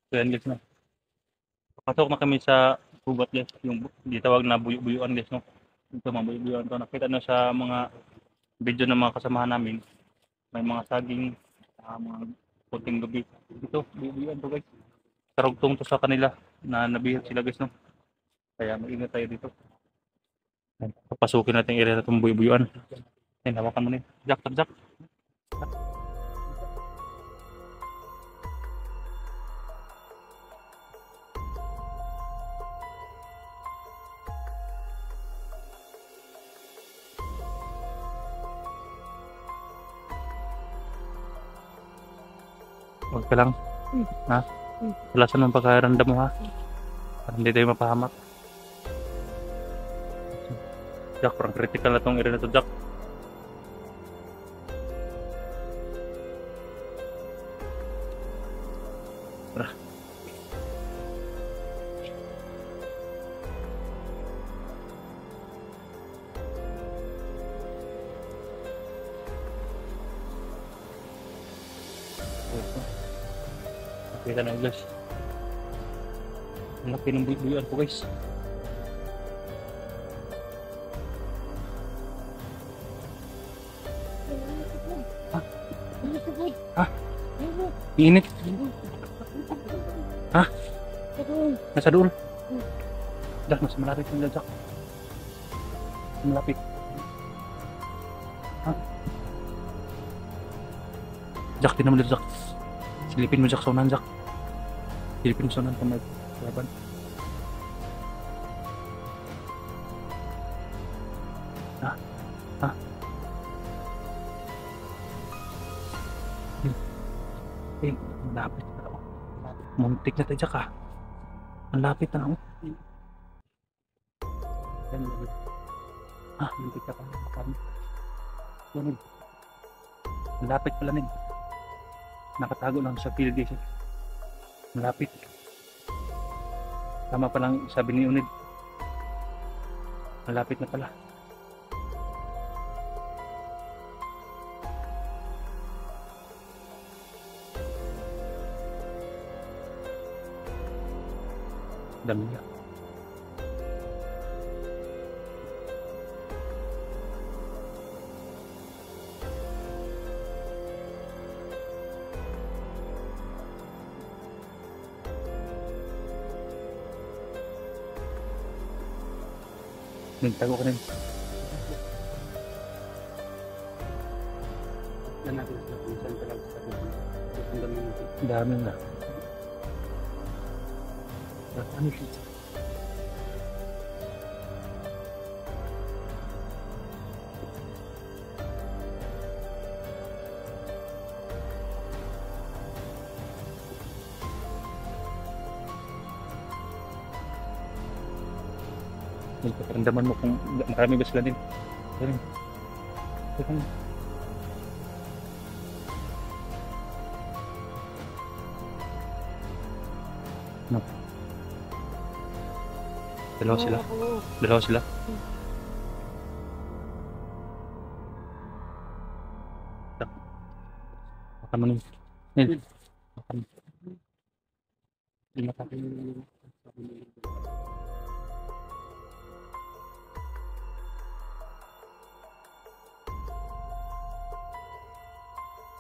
So yan guys, no. Pasok na kami sa gubat guys, yung ditawag na buyo-buyuan guys, no. Ito mga buyo-buyuan to. Nakita na sa mga video ng mga kasamahan namin. May mga saging, mga puting gabi. Ito, buyo-buyuan to guys. Karugtong to sa kanila na nabihag sila guys, no. Kaya mag-ingat tayo dito. Papasukin natin yung area na itong buyo-buyuan. Ayun, hawakan mo na yun. Jack, tag, Jack. Huwag ka lang. Ha? Walasan ng pagkakaranda mo ha. Para hindi tayo mapahamak. Jack, parang critical na itong area na ito, Jack. Tara. Kita na guys. Ang laki ng buyo-buyuan po guys. Ha? Init. Ha? Nasa doon. Jack, mas malapit yung Jack. Malapit. Ha? Jack, tinan mo dito, Jack. Silipin mo, Jack, sa unan, Jack. Silipin mo sa unan kung may laban. Ha? Ha? Eh, malapit na ako. Muntik na tayo, Jack, ha? Malapit na ako. Ha? Muntik ka pa na makami. Yan, malapit pala nid. Nakatago lang sa field guys. Malapit. Tama pa lang sabi ni Unid. Malapit na pala. Dami niya. Tago ka rin. Dami na. Ano siya? Pakiramdaman mo kung marami ba sila din. Ayun. Ayun. No. Dalawa sila. Dalawa sila. Baka mo nun. Ayun. Baka mo. Hindi matapin.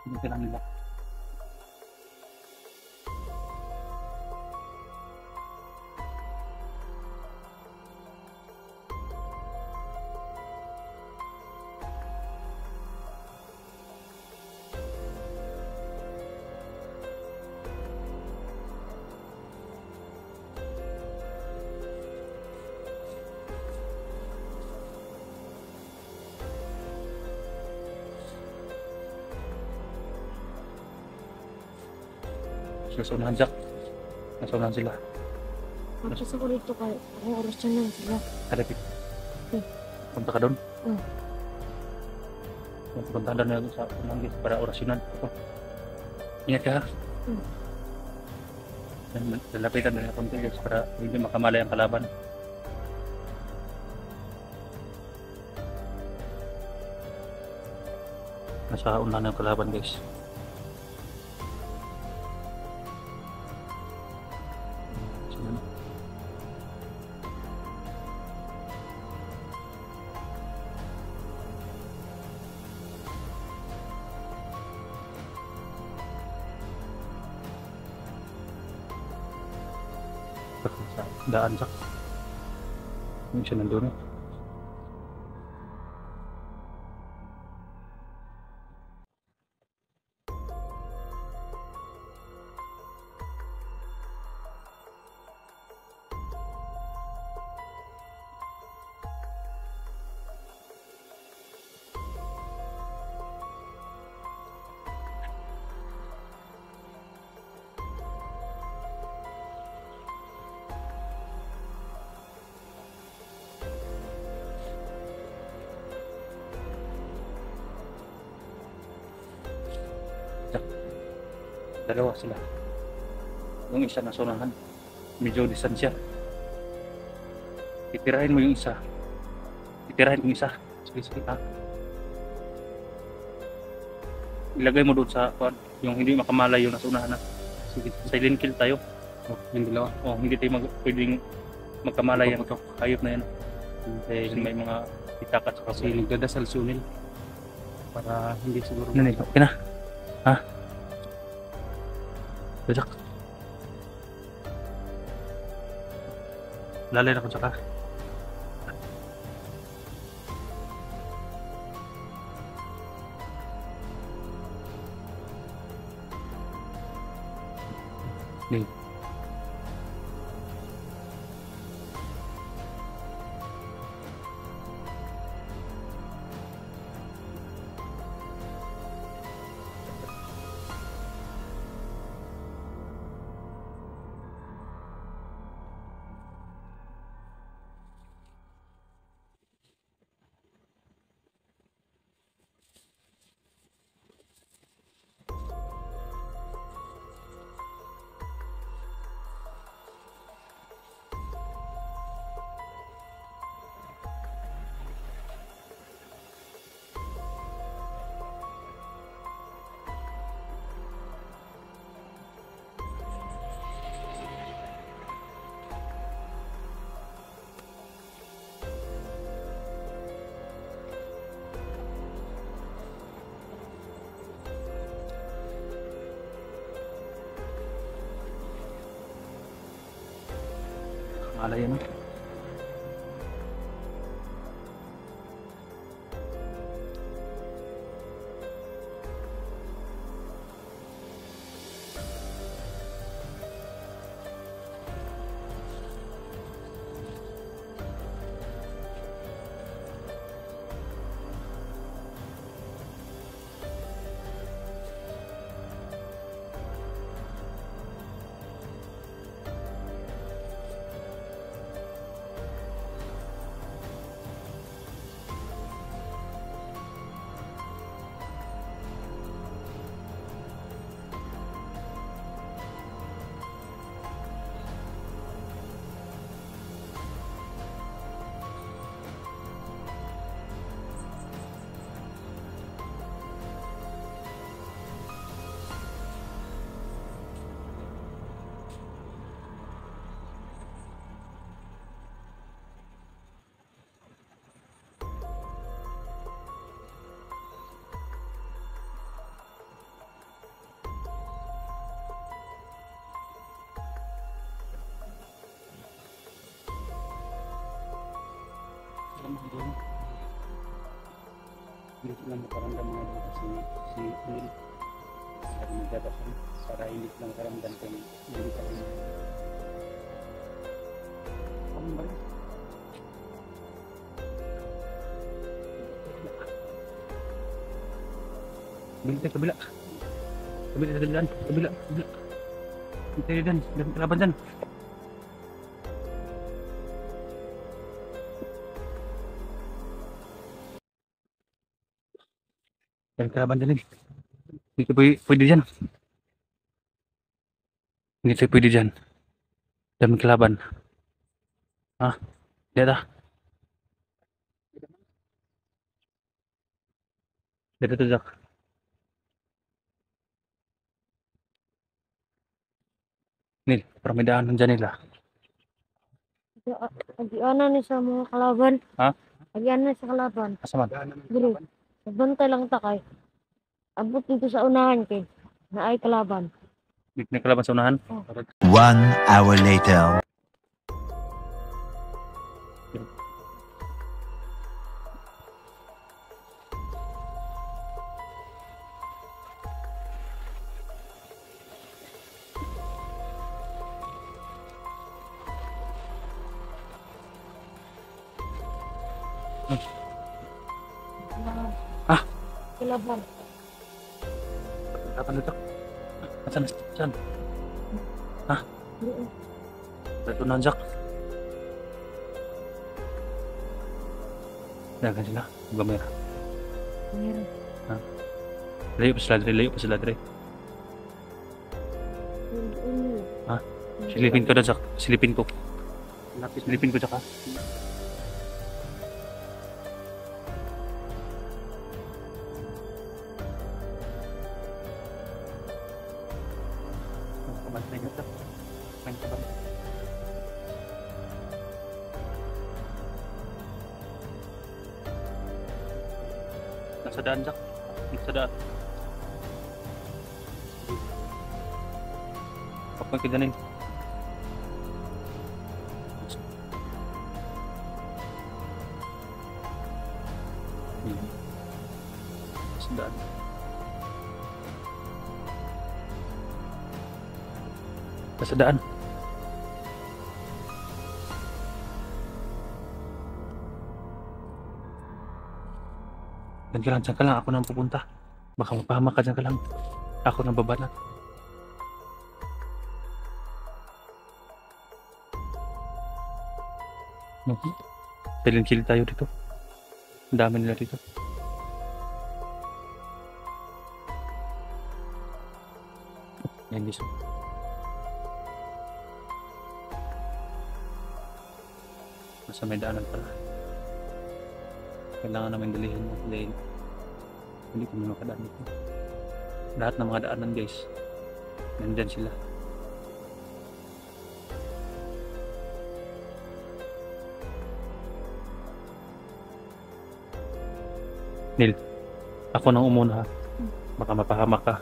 Hindi ka lang nila. Nasa unahan, Jack. Nasa unahan sila. Tapos ako dito kay oras na lang sila. Kalapit. Punta ka doon? Punta doon na sa unahan guys para orasyonan. Ingat ka ha? Lalapitan na yung konti guys para hindi makamalay ang kalaban. Nasa unahan ng kalaban guys. sa daan sa. Yung isa nandun. Dalawa sila. Yung isa nasa unahan. Medyo distansya. Titirahin mo yung isa. Titirahin mo yung isa. Sige, sige. Ha? Ilagay mo doon sa yung hindi makamalay yung nasa unahan na. Sige, silent kill tayo. Oh, yung dalawa. Hindi tayo pwedeng magkamalay yan. Putok. Hayop na yan. Dahil may mga itakat sa Kasi nagdadasal sunil. Para hindi siguro. Nanay, okay na. Ha? Basak. Lalay na ko saka. Nih. Alay yan. Hindi sila makaramdam mga dito si Neil. Sabi nagdadasal para hindi sila makaramdam kung hindi pa rin. Ano ba rin? Kabila, kabila. Kabila, kabila. Kabila, kabila. Hintay dan, dan kalaban dan. Dan kalaban dan lagi. Hindi ka pwede dyan. Hindi tayo pwede dyan. Dan kalaban. Ha? Lihat ah. Lihat itu Jack. Nil, permedaan dyan nila. Agianan ni sa mga kalaban. Ha? Agianan sa kalaban. Asaman. Dili. Nagbantay lang ta kay. Abot dito sa unahan kay. Na ay kalaban. Hindi na kalaban sa unahan. 1 hour later. Ah! Kalaban. Kapan dito? Asan na? Saan? Doon. Dito na, Jack. Dagan sila. Gamera. Meron. Layo pa sila, Dre. Layo pa sila, Dre. Doon. Ah, Silipin ko na, Jack. Silipin ko. Lapit na. Silipin ko, Jack, ha? Kabantay ka, Jack. Kain ka ba? Nasa daan, Jack. Nasa daan. Kapag kidanin. Nasa daan. Nasa daan. Diyan ka lang. Ako nang pupunta. Baka mapahamak ka dyan ka lang. Ako nang babanat. Chill tayo dito. Ang dami nila dito. Yan, guys. Nasa may daanan pala. Kailangan namin dalihin mo dahil hindi kami makadaan dito. Lahat ng mga daanan, guys, nandyan sila. Nil, ako nang umuna, ha? Baka mapahamak ka.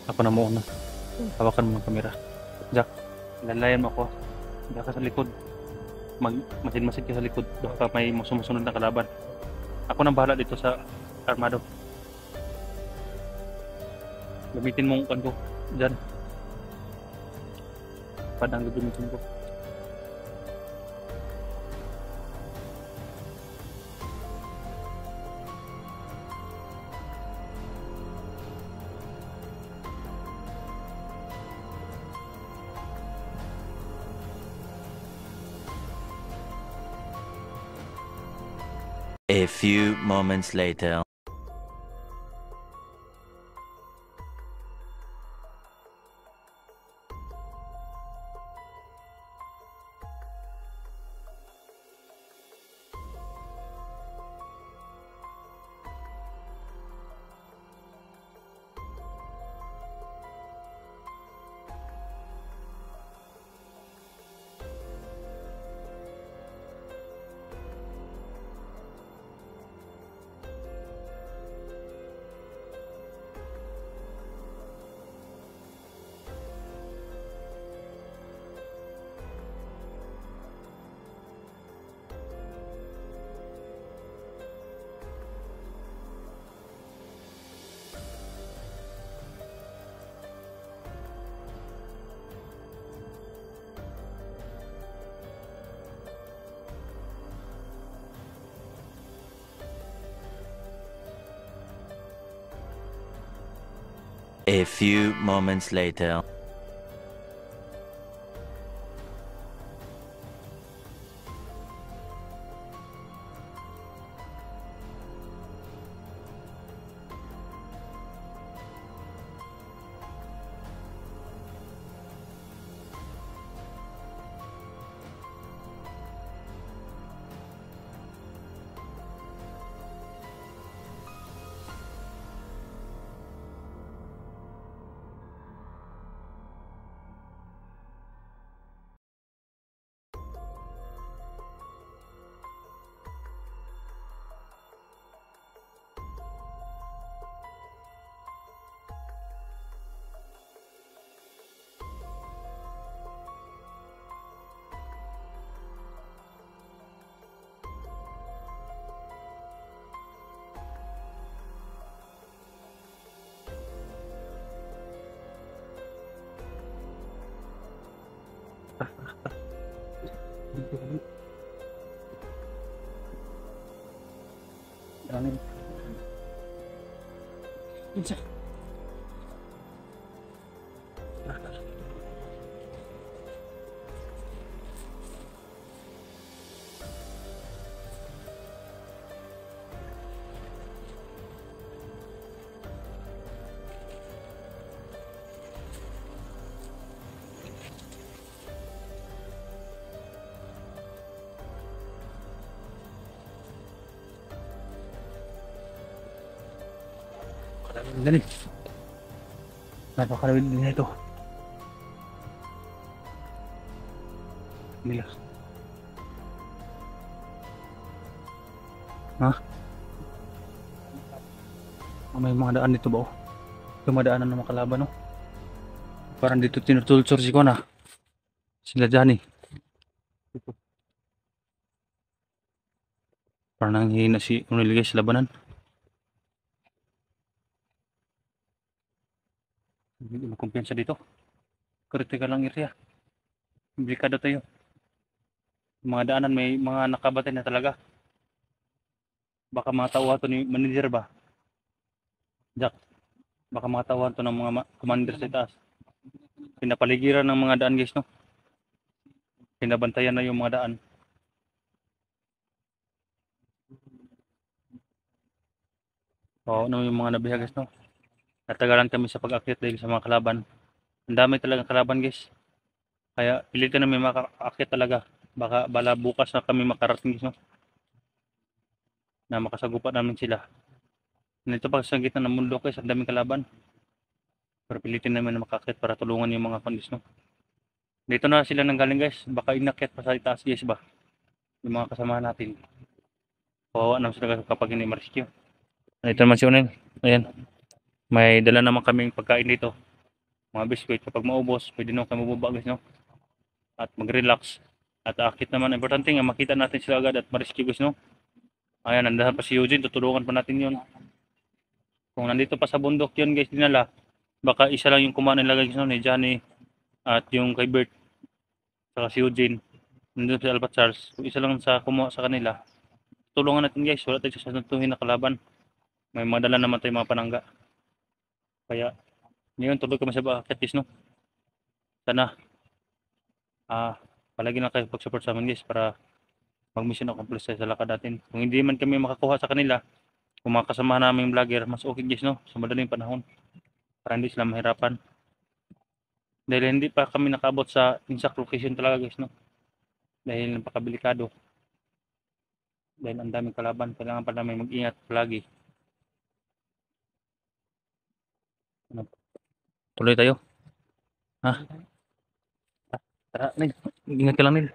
Ako na muna. Hawakan mo ang kamera. Jack, lalayan mo ako. Diyan ka sa likod. Masid-masid ka sa likod. Baka may sumusunod na kalaban. Ako nang bahala dito sa armado. Gamitin mong kanto dyan. Padang gagamitin ko. A few moments later. A few moments later. Pinsa. Dali. Napakalawid din ito. Nila. Ha? May mga daan dito ba? Oh? Dumadaanan ng mga kalaban, no? Parang dito tinutulsor si Kona. Sila Johnny. Dito. Parang nanghihina si Unil guys sa labanan. Hindi mo kumpiyansa dito. Critical lang area. Delikado tayo. Mga daanan may mga nakabatay na talaga. Baka mga tauhan to ni manager ba? Jack. Baka mga tauhan to ng mga commander sa taas. Pinapaligiran ng mga daan guys, no? Pinabantayan na yung mga daan. Oo, no, yung mga nabiha guys, no? Natagalan kami sa pag-akyat dahil sa mga kalaban. Ang dami talagang kalaban guys. Kaya pilitin na may makaakyat talaga. Baka bala bukas na kami makarating guys, no? Na makasagupan namin sila. Nito pa sa gitna ng mundo guys, ang daming kalaban. Pero pilitin namin na makaakyat para tulungan yung mga kondis, no? Dito na sila nang galing guys. Baka inakyat pa sa itaas guys ba? Yung mga kasama natin. Kawawa naman sila kapag hindi ma-rescue. Ito naman si Unel. Ayan. May dala naman kaming pagkain dito. Mga biskuit. Kapag maubos, pwede naman kami bubaba guys, no? At mag-relax. At akit naman. Importante nga makita natin sila agad at ma-rescue guys, no? Ayan, nandahan pa si Eugene. Tutulungan pa natin yun. Kung nandito pa sa bundok yun guys, dinala. Baka isa lang yung kumain nila guys, no? Ni Johnny. At yung kay Bert. Saka si Eugene. Nandun si Alpha Charles. Kung isa lang sa kumuha sa kanila. Tulungan natin guys. Wala tayo sasantuhin na kalaban. May madala naman tayo mga panangga. Kaya, ngayon tuloy kami sa bakit no? Sana, palagi na kayo pag-support sa amin guys para mag-mission accomplish sa lakad natin. Kung hindi man kami makakuha sa kanila, kung mga kasama namin vlogger, mas okay guys, no? Sa madaling panahon. Para hindi sila mahirapan. Dahil hindi pa kami nakabot sa exact location talaga guys, no? Dahil napakabilikado. Dahil ang daming kalaban, kailangan pa namin mag-ingat palagi. Tuloy tayo. Ha? Tara, Nil. Ingat ka lang, Nil.